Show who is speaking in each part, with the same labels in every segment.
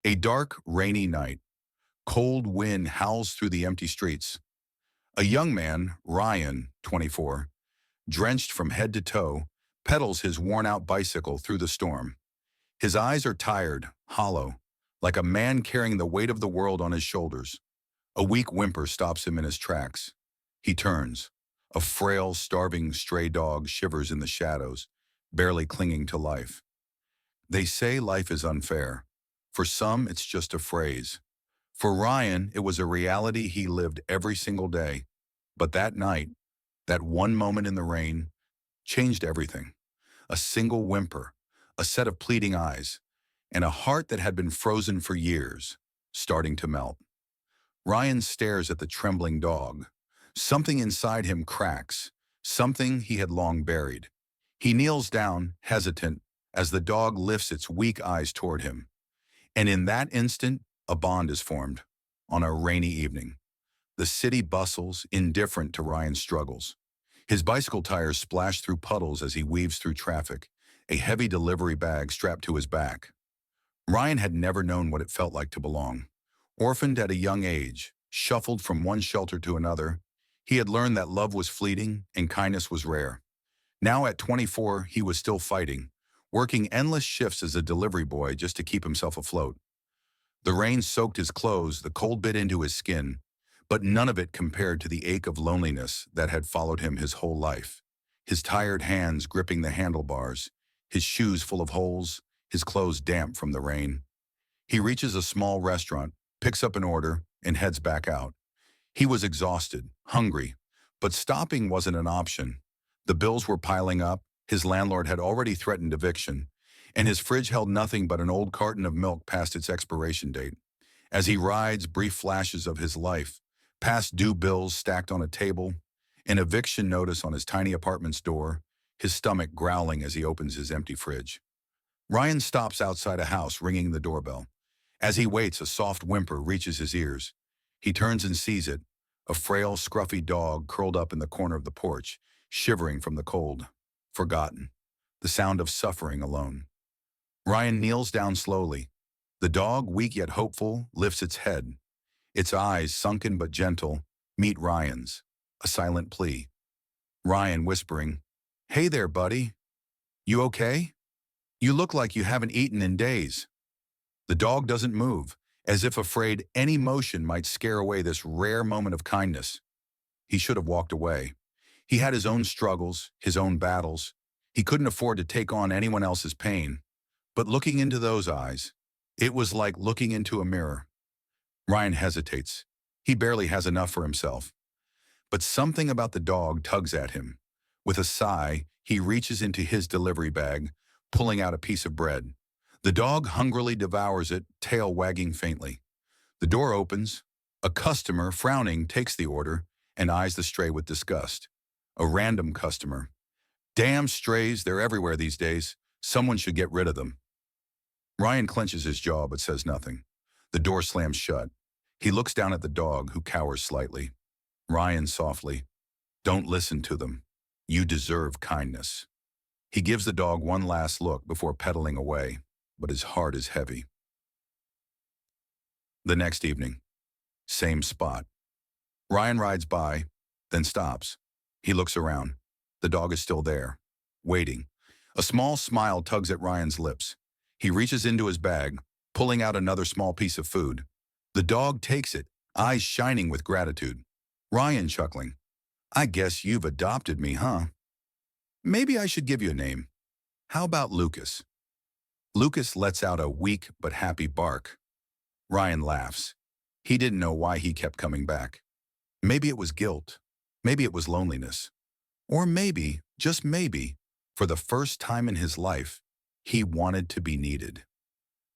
Speaker 1: A dark, rainy night. Cold wind howls through the empty streets. A young man, Ryan, 24, drenched from head to toe, pedals his worn-out bicycle through the storm. His eyes are tired, hollow, like a man carrying the weight of the world on his shoulders. A weak whimper stops him in his tracks. He turns. A frail, starving stray dog shivers in the shadows, barely clinging to life. They say life is unfair. For some, it's just a phrase. For Ryan, it was a reality he lived every single day. But that night, that one moment in the rain, changed everything. A single whimper, a set of pleading eyes, and a heart that had been frozen for years, starting to melt. Ryan stares at the trembling dog. Something inside him cracks, something he had long buried. He kneels down, hesitant, as the dog lifts its weak eyes toward him. And in that instant, a bond is formed. On a rainy evening, the city bustles, indifferent to Ryan's struggles. His bicycle tires splash through puddles as he weaves through traffic, a heavy delivery bag strapped to his back. Ryan had never known what it felt like to belong. Orphaned at a young age, shuffled from one shelter to another, he had learned that love was fleeting and kindness was rare. Now at 24, he was still fighting, working endless shifts as a delivery boy just to keep himself afloat. The rain soaked his clothes, the cold bit into his skin, but none of it compared to the ache of loneliness that had followed him his whole life. His tired hands gripping the handlebars, his shoes full of holes, his clothes damp from the rain. He reaches a small restaurant, picks up an order, and heads back out. He was exhausted, hungry, but stopping wasn't an option. The bills were piling up, his landlord had already threatened eviction, and his fridge held nothing but an old carton of milk past its expiration date. As he rides, brief flashes of his life, past due bills stacked on a table, an eviction notice on his tiny apartment's door, his stomach growling as he opens his empty fridge. Ryan stops outside a house, ringing the doorbell. As he waits, a soft whimper reaches his ears. He turns and sees it, a frail, scruffy dog curled up in the corner of the porch, shivering from the cold. Forgotten. The sound of suffering alone. Ryan kneels down slowly. The dog, weak yet hopeful, lifts its head. Its eyes, sunken but gentle, meet Ryan's, a silent plea. Ryan whispering, "Hey there, buddy. You okay? You look like you haven't eaten in days." The dog doesn't move, as if afraid any motion might scare away this rare moment of kindness. He should have walked away. He had his own struggles, his own battles. He couldn't afford to take on anyone else's pain. But looking into those eyes, it was like looking into a mirror. Ryan hesitates. He barely has enough for himself. But something about the dog tugs at him. With a sigh, he reaches into his delivery bag, pulling out a piece of bread. The dog hungrily devours it, tail wagging faintly. The door opens. A customer, frowning, takes the order and eyes the stray with disgust. A random customer. "Damn strays, they're everywhere these days. Someone should get rid of them." Ryan clenches his jaw but says nothing. The door slams shut. He looks down at the dog, who cowers slightly. Ryan softly, "Don't listen to them. You deserve kindness." He gives the dog one last look before pedaling away, but his heart is heavy. The next evening, same spot. Ryan rides by, then stops. He looks around. The dog is still there, waiting. A small smile tugs at Ryan's lips. He reaches into his bag, pulling out another small piece of food. The dog takes it, eyes shining with gratitude. Ryan chuckling, "I guess you've adopted me, huh? Maybe I should give you a name. How about Lucas?" Lucas lets out a weak but happy bark. Ryan laughs. He didn't know why he kept coming back. Maybe it was guilt. Maybe it was loneliness. Or maybe, just maybe, for the first time in his life, he wanted to be needed.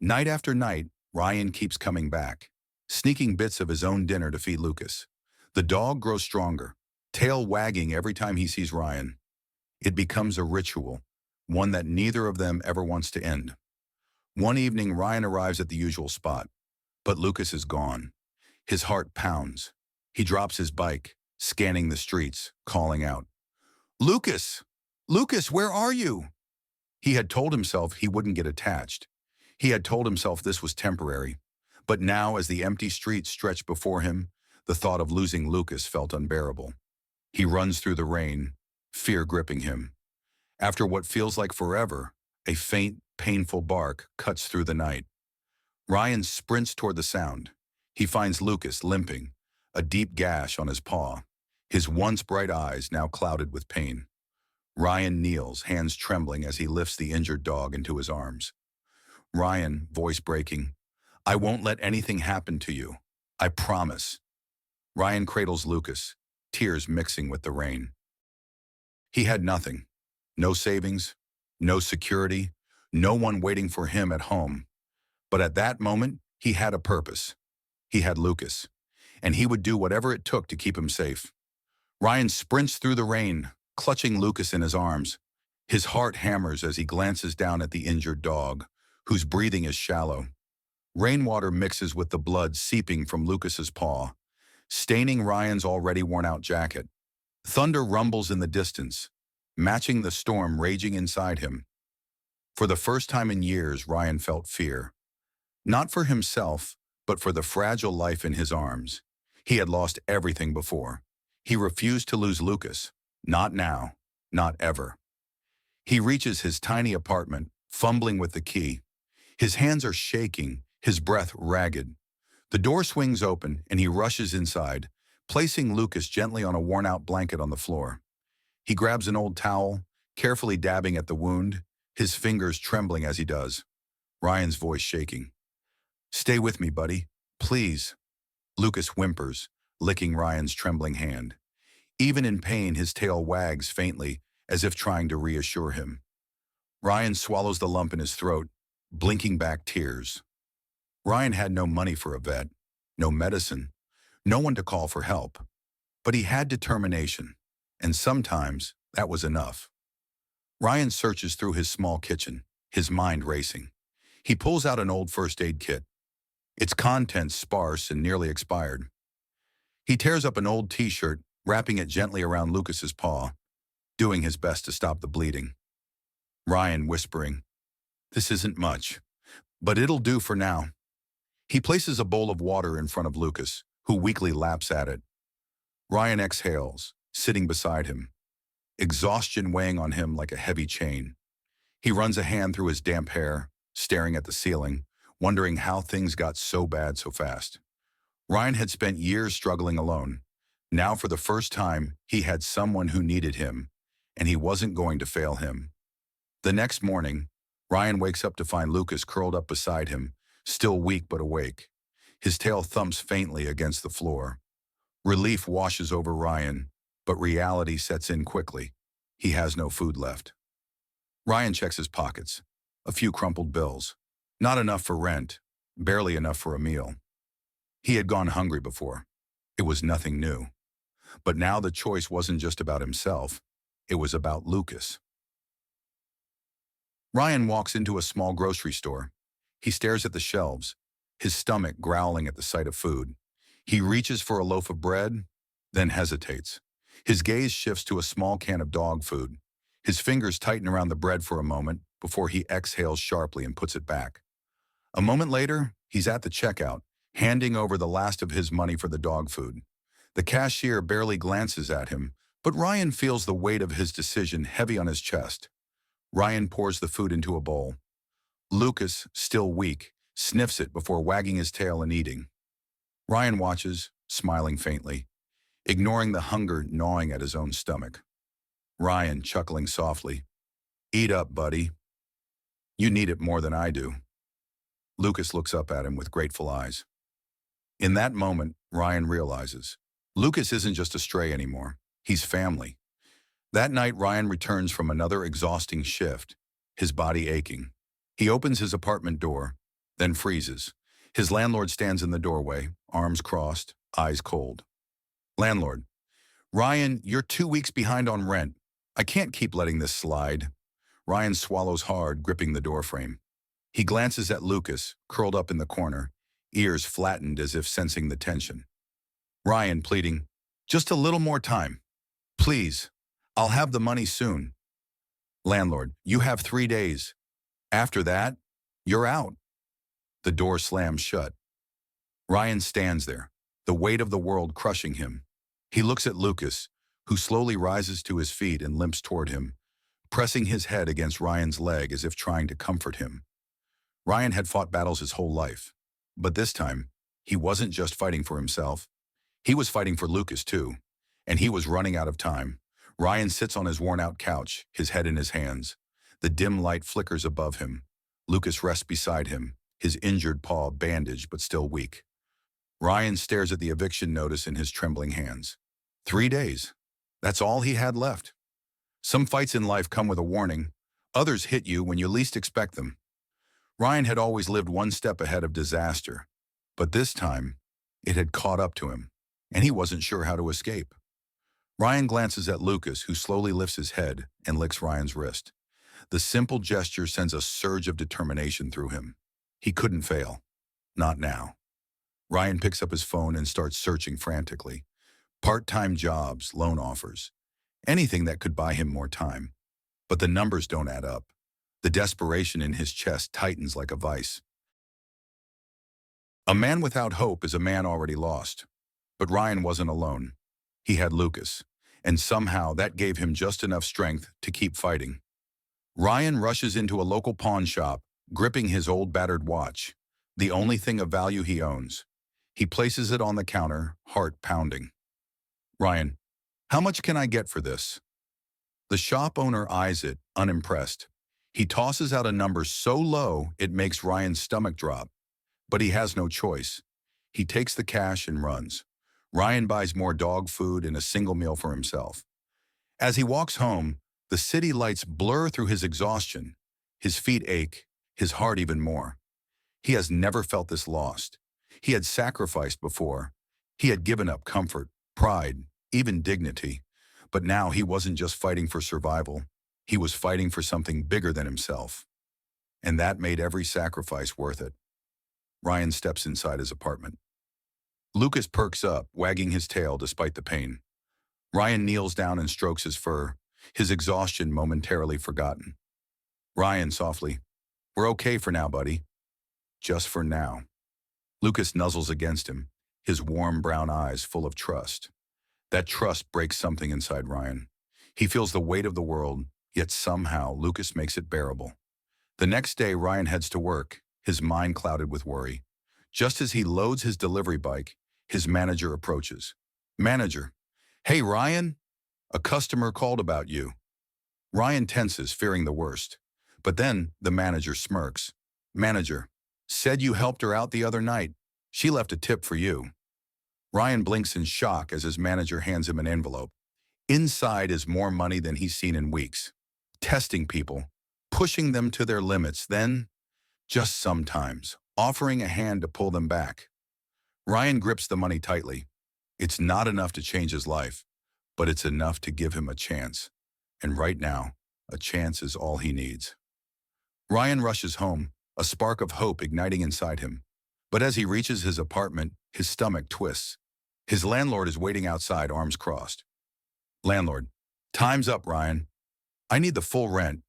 Speaker 1: Night after night, Ryan keeps coming back, sneaking bits of his own dinner to feed Lucas. The dog grows stronger, tail wagging every time he sees Ryan. It becomes a ritual, one that neither of them ever wants to end. One evening, Ryan arrives at the usual spot, but Lucas is gone. His heart pounds. He drops his bike, scanning the streets, calling out, "Lucas! Lucas, where are you?" He had told himself he wouldn't get attached. He had told himself this was temporary, but now as the empty streets stretched before him, the thought of losing Lucas felt unbearable. He runs through the rain, fear gripping him. After what feels like forever, a faint, painful bark cuts through the night. Ryan sprints toward the sound. He finds Lucas limping, a deep gash on his paw, his once bright eyes now clouded with pain. Ryan kneels, hands trembling as he lifts the injured dog into his arms. Ryan, voice breaking, "I won't let anything happen to you. I promise." Ryan cradles Lucas, tears mixing with the rain. He had nothing. No savings, no security, no one waiting for him at home. But at that moment, he had a purpose. He had Lucas, and he would do whatever it took to keep him safe. Ryan sprints through the rain, clutching Lucas in his arms. His heart hammers as he glances down at the injured dog, whose breathing is shallow. Rainwater mixes with the blood seeping from Lucas's paw, staining Ryan's already worn-out jacket. Thunder rumbles in the distance, matching the storm raging inside him. For the first time in years, Ryan felt fear. Not for himself, but for the fragile life in his arms. He had lost everything before. He refused to lose Lucas. Not now. Not ever. He reaches his tiny apartment, fumbling with the key. His hands are shaking, his breath ragged. The door swings open, and he rushes inside, placing Lucas gently on a worn-out blanket on the floor. He grabs an old towel, carefully dabbing at the wound, his fingers trembling as he does. Ryan's voice shaking. "Stay with me, buddy. Please." Lucas whimpers, licking Ryan's trembling hand. Even in pain, his tail wags faintly, as if trying to reassure him. Ryan swallows the lump in his throat, blinking back tears. Ryan had no money for a vet, no medicine, no one to call for help. But he had determination, and sometimes that was enough. Ryan searches through his small kitchen, his mind racing. He pulls out an old first aid kit, its contents sparse and nearly expired. He tears up an old t-shirt, wrapping it gently around Lucas's paw, doing his best to stop the bleeding. Ryan whispering, "This isn't much, but it'll do for now." He places a bowl of water in front of Lucas, who weakly laps at it. Ryan exhales, sitting beside him, exhaustion weighing on him like a heavy chain. He runs a hand through his damp hair, staring at the ceiling, wondering how things got so bad so fast. Ryan had spent years struggling alone. Now, for the first time, he had someone who needed him, and he wasn't going to fail him. The next morning, Ryan wakes up to find Lucas curled up beside him, still weak but awake. His tail thumps faintly against the floor. Relief washes over Ryan, but reality sets in quickly. He has no food left. Ryan checks his pockets. A few crumpled bills. Not enough for rent, barely enough for a meal. He had gone hungry before. It was nothing new. But now the choice wasn't just about himself. It was about Lucas. Ryan walks into a small grocery store. He stares at the shelves, his stomach growling at the sight of food. He reaches for a loaf of bread, then hesitates. His gaze shifts to a small can of dog food. His fingers tighten around the bread for a moment before he exhales sharply and puts it back. A moment later, he's at the checkout, handing over the last of his money for the dog food. The cashier barely glances at him, but Ryan feels the weight of his decision heavy on his chest. Ryan pours the food into a bowl. Lucas, still weak, sniffs it before wagging his tail and eating. Ryan watches, smiling faintly, ignoring the hunger gnawing at his own stomach. Ryan, chuckling softly, "Eat up, buddy. You need it more than I do." Lucas looks up at him with grateful eyes. In that moment, Ryan realizes, Lucas isn't just a stray anymore. He's family. That night, Ryan returns from another exhausting shift, his body aching. He opens his apartment door, then freezes. His landlord stands in the doorway, arms crossed, eyes cold. Landlord: "Ryan, you're 2 weeks behind on rent. I can't keep letting this slide." Ryan swallows hard, gripping the doorframe. He glances at Lucas, curled up in the corner, ears flattened as if sensing the tension. Ryan pleading, "Just a little more time. Please. I'll have the money soon." Landlord: "You have 3 days. After that, you're out." The door slams shut. Ryan stands there, the weight of the world crushing him. He looks at Lucas, who slowly rises to his feet and limps toward him, pressing his head against Ryan's leg as if trying to comfort him. Ryan had fought battles his whole life, but this time, he wasn't just fighting for himself. He was fighting for Lucas too, and he was running out of time. Ryan sits on his worn-out couch, his head in his hands. The dim light flickers above him. Lucas rests beside him, his injured paw bandaged but still weak. Ryan stares at the eviction notice in his trembling hands. 3 days. That's all he had left. Some fights in life come with a warning. Others hit you when you least expect them. Ryan had always lived one step ahead of disaster, but this time, it had caught up to him, and he wasn't sure how to escape. Ryan glances at Lucas, who slowly lifts his head and licks Ryan's wrist. The simple gesture sends a surge of determination through him. He couldn't fail. Not now. Ryan picks up his phone and starts searching frantically. Part-time jobs, loan offers, anything that could buy him more time. But the numbers don't add up. The desperation in his chest tightens like a vice. A man without hope is a man already lost. But Ryan wasn't alone. He had Lucas, and somehow that gave him just enough strength to keep fighting. Ryan rushes into a local pawn shop, gripping his old battered watch, the only thing of value he owns. He places it on the counter, heart pounding. Ryan, how much can I get for this? The shop owner eyes it, unimpressed. He tosses out a number so low it makes Ryan's stomach drop. But he has no choice. He takes the cash and runs. Ryan buys more dog food and a single meal for himself. As he walks home, the city lights blur through his exhaustion. His feet ache, his heart even more. He has never felt this lost. He had sacrificed before. He had given up comfort, pride, even dignity. But now he wasn't just fighting for survival. He was fighting for something bigger than himself. And that made every sacrifice worth it. Ryan steps inside his apartment. Lucas perks up, wagging his tail despite the pain. Ryan kneels down and strokes his fur, his exhaustion momentarily forgotten. Ryan softly, "We're okay for now, buddy." Just for now. Lucas nuzzles against him, his warm brown eyes full of trust. That trust breaks something inside Ryan. He feels the weight of the world, yet somehow Lucas makes it bearable. The next day, Ryan heads to work, his mind clouded with worry. Just as he loads his delivery bike, his manager approaches. "Manager, hey Ryan, a customer called about you." Ryan tenses, fearing the worst. But then the manager smirks. "Manager, said you helped her out the other night. She left a tip for you." Ryan blinks in shock as his manager hands him an envelope. Inside is more money than he's seen in weeks. Testing people, pushing them to their limits, then, just sometimes, offering a hand to pull them back. Ryan grips the money tightly. It's not enough to change his life, but it's enough to give him a chance. And right now, a chance is all he needs. Ryan rushes home, a spark of hope igniting inside him. But as he reaches his apartment, his stomach twists. His landlord is waiting outside, arms crossed. "Landlord, time's up, Ryan. I need the full rent."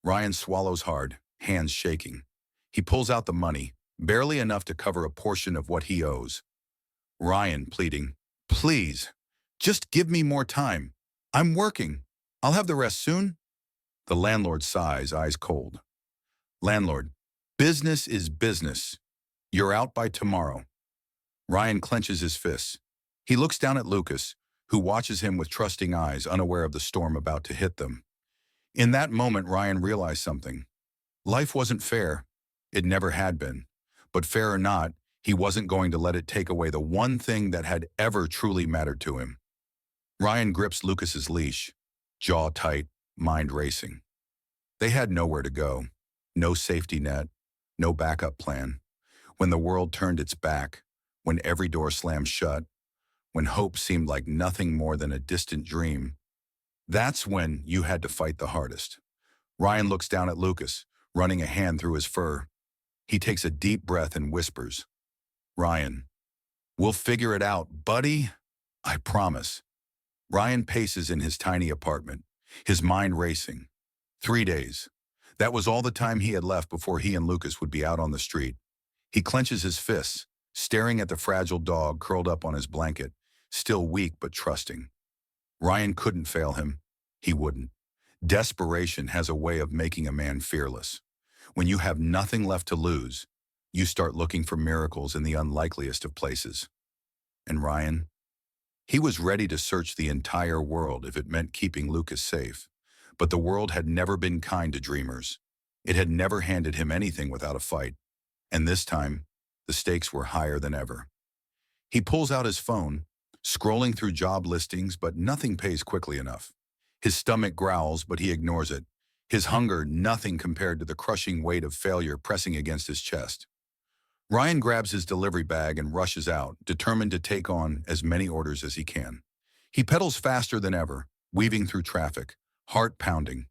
Speaker 1: Ryan swallows hard, hands shaking. He pulls out the money, barely enough to cover a portion of what he owes. Ryan pleading, "Please, just give me more time. I'm working. I'll have the rest soon." The landlord sighs, eyes cold. "Landlord, business is business. You're out by tomorrow." Ryan clenches his fists. He looks down at Lucas, who watches him with trusting eyes, unaware of the storm about to hit them. In that moment, Ryan realized something. Life wasn't fair. It never had been. But fair or not, he wasn't going to let it take away the one thing that had ever truly mattered to him. Ryan grips Lucas's leash, jaw tight, mind racing. They had nowhere to go, no safety net, no backup plan. When the world turned its back, when every door slammed shut, when hope seemed like nothing more than a distant dream, that's when you had to fight the hardest. Ryan looks down at Lucas, running a hand through his fur. He takes a deep breath and whispers, "Ryan, we'll figure it out, buddy. I promise." Ryan paces in his tiny apartment, his mind racing. 3 days. That was all the time he had left before he and Lucas would be out on the street. He clenches his fists, staring at the fragile dog curled up on his blanket, still weak but trusting. Ryan couldn't fail him. He wouldn't. Desperation has a way of making a man fearless. When you have nothing left to lose, you start looking for miracles in the unlikeliest of places. And Ryan? He was ready to search the entire world if it meant keeping Lucas safe. But the world had never been kind to dreamers. It had never handed him anything without a fight. And this time, the stakes were higher than ever. He pulls out his phone, scrolling through job listings, but nothing pays quickly enough. His stomach growls, but he ignores it. His hunger, nothing compared to the crushing weight of failure pressing against his chest. Ryan grabs his delivery bag and rushes out, determined to take on as many orders as he can. He pedals faster than ever, weaving through traffic, heart pounding.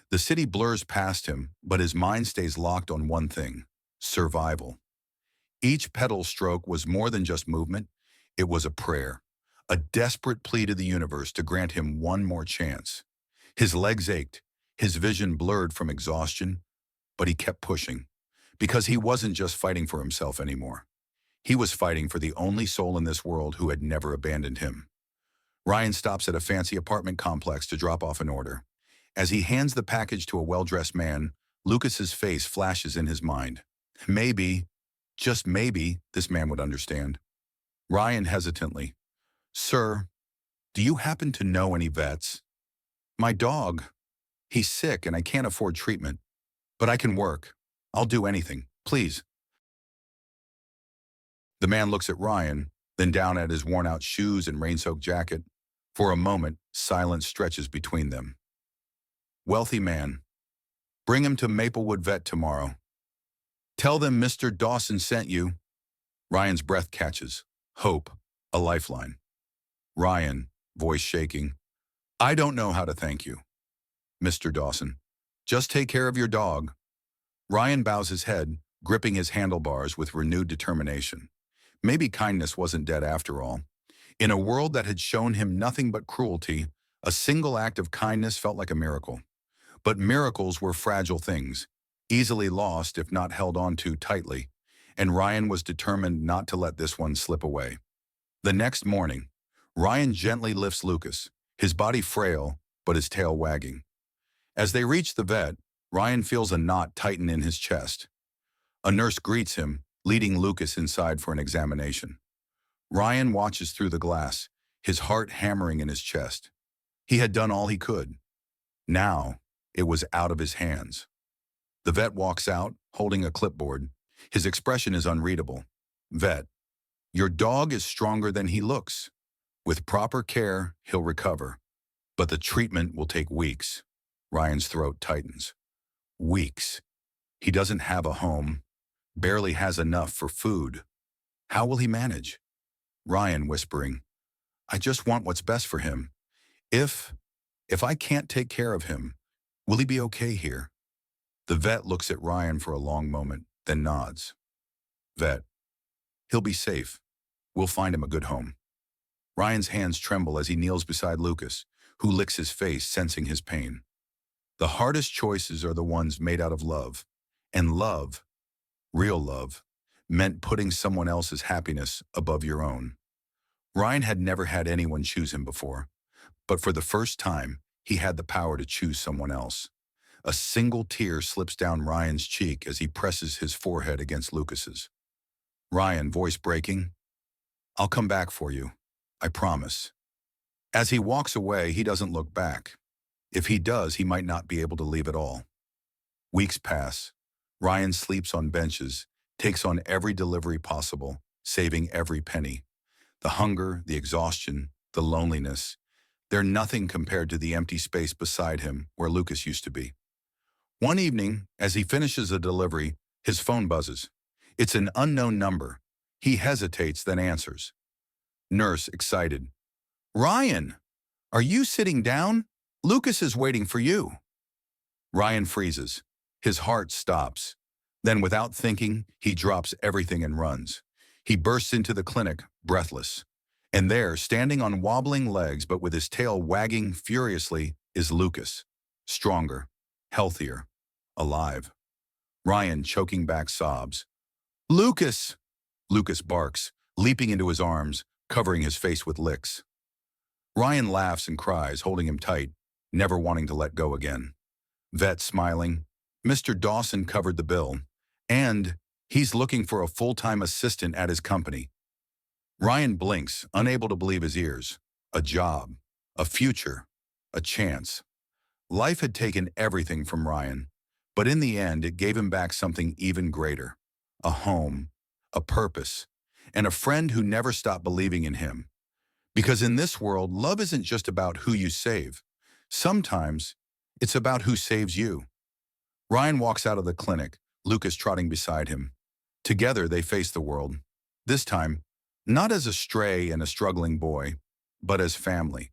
Speaker 1: The city blurs past him, but his mind stays locked on one thing: survival. Each pedal stroke was more than just movement. It was a prayer, a desperate plea to the universe to grant him one more chance. His legs ached, his vision blurred from exhaustion, but he kept pushing, because he wasn't just fighting for himself anymore. He was fighting for the only soul in this world who had never abandoned him. Ryan stops at a fancy apartment complex to drop off an order. As he hands the package to a well-dressed man, Lucas's face flashes in his mind. Maybe, just maybe, this man would understand. Ryan hesitantly, "Sir, do you happen to know any vets? My dog, he's sick and I can't afford treatment, but I can work. I'll do anything, please." The man looks at Ryan, then down at his worn-out shoes and rain-soaked jacket. For a moment, silence stretches between them. "Wealthy man, bring him to Maplewood Vet tomorrow. Tell them Mr. Dawson sent you." Ryan's breath catches. Hope, a lifeline. "Ryan," voice shaking, "I don't know how to thank you. Mr. Dawson, just take care of your dog." Ryan bows his head, gripping his handlebars with renewed determination. Maybe kindness wasn't dead after all. In a world that had shown him nothing but cruelty, a single act of kindness felt like a miracle. But miracles were fragile things, easily lost if not held on to tightly, and Ryan was determined not to let this one slip away. The next morning, Ryan gently lifts Lucas, his body frail, but his tail wagging. As they reach the vet, Ryan feels a knot tighten in his chest. A nurse greets him, leading Lucas inside for an examination. Ryan watches through the glass, his heart hammering in his chest. He had done all he could. Now, it was out of his hands. The vet walks out, holding a clipboard. His expression is unreadable. "Vet, your dog is stronger than he looks. With proper care, he'll recover. But the treatment will take weeks." Ryan's throat tightens. Weeks. He doesn't have a home, barely has enough for food. How will he manage? Ryan whispering, "I just want what's best for him. If I can't take care of him, will he be okay here?" The vet looks at Ryan for a long moment, then nods. "Vet, he'll be safe. We'll find him a good home." Ryan's hands tremble as he kneels beside Lucas, who licks his face, sensing his pain. The hardest choices are the ones made out of love. And love, real love, meant putting someone else's happiness above your own. Ryan had never had anyone choose him before, but for the first time, he had the power to choose someone else. A single tear slips down Ryan's cheek as he presses his forehead against Lucas's. Ryan, voice breaking, "I'll come back for you. I promise." As he walks away, he doesn't look back. If he does, he might not be able to leave at all. Weeks pass. Ryan sleeps on benches, takes on every delivery possible, saving every penny. The hunger, the exhaustion, the loneliness, they're nothing compared to the empty space beside him where Lucas used to be. One evening, as he finishes a delivery, his phone buzzes. It's an unknown number. He hesitates, then answers. Nurse, excited. "Ryan, are you sitting down? Lucas is waiting for you." Ryan freezes. His heart stops. Then, without thinking, he drops everything and runs. He bursts into the clinic, breathless. And there, standing on wobbling legs but with his tail wagging furiously, is Lucas. Stronger, healthier, alive. Ryan, choking back sobs. Lucas! Lucas barks, leaping into his arms, covering his face with licks. Ryan laughs and cries, holding him tight, never wanting to let go again. Vet smiling. Mr. Dawson covered the bill, and he's looking for a full-time assistant at his company. Ryan blinks, unable to believe his ears. A job, a future, a chance. Life had taken everything from Ryan, but in the end it gave him back something even greater. A home, a purpose, and a friend who never stopped believing in him. Because in this world, love isn't just about who you save. Sometimes it's about who saves you. Ryan walks out of the clinic, Lucas trotting beside him. Together they face the world. This time, not as a stray and a struggling boy, but as family.